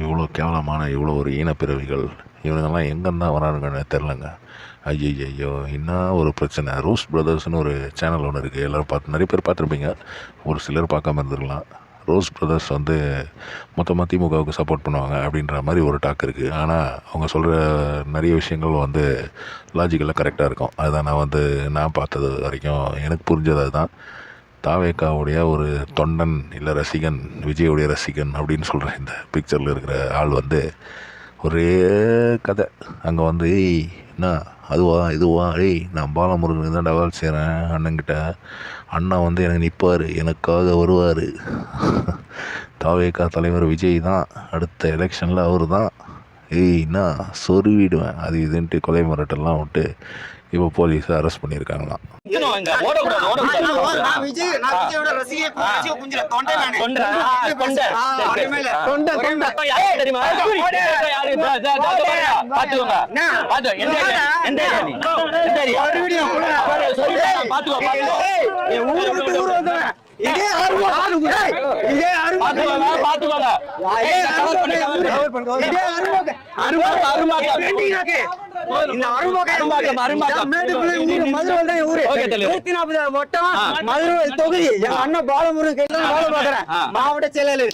இவ்வளோ கேவலமான இவ்வளோ ஒரு ஈனப்பிறவிகள் இவனுங்கெல்லாம் எங்கேருந்தா வரானுங்கன்னு தெரிலங்க. ஐயோ என்ன ஒரு பிரச்சனை. ரோஸ் பிரதர்ஸ்னு ஒரு சேனல் ஒன்று இருக்குது, எல்லோரும் நிறைய பேர் பார்த்துருப்பீங்க, ஒரு சிலர் பார்க்காம இருந்துருக்கலாம். ரோஸ் பிரதர்ஸ் வந்து மொத்தமாக திமுகவுக்கு சப்போர்ட் பண்ணுவாங்க அப்படின்ற மாதிரி ஒரு டாக் இருக்குது. ஆனால் அவங்க சொல்கிற நிறைய விஷயங்கள் வந்து லாஜிக்கலாக கரெக்டாக இருக்கும். அதுதான் நான் பார்த்தது வரைக்கும் எனக்கு புரிஞ்சது அதுதான். தாவேக்காவுடைய ஒரு தொண்டன் இல்லை ரசிகன், விஜயுடைய ரசிகன் அப்படின்னு சொல்கிற இந்த பிக்சரில் இருக்கிற ஆள் வந்து ஒரே கதை. அங்கே வந்து என்ன அதுவா இதுவா, நான் பாலமுருகனுக்கு தான் டவால் செய்கிறேன் அண்ணங்கிட்ட, அண்ணா வந்து எனக்கு நிற்பார், எனக்காக வருவார். தாவேக்கா தலைவர் விஜய் தான், அடுத்த எலெக்ஷனில் அவர் தான், என்ன சொருவிடுவேன் அது இதுன்ட்டு கொலை மிரட்டெல்லாம் விட்டு இப்போ போலீஸ் அரெஸ்ட் பண்ணியிருக்காங்களாம். தொகுதி அண்ணன் பாலமுருகன் மாவட்ட செயலாளர்.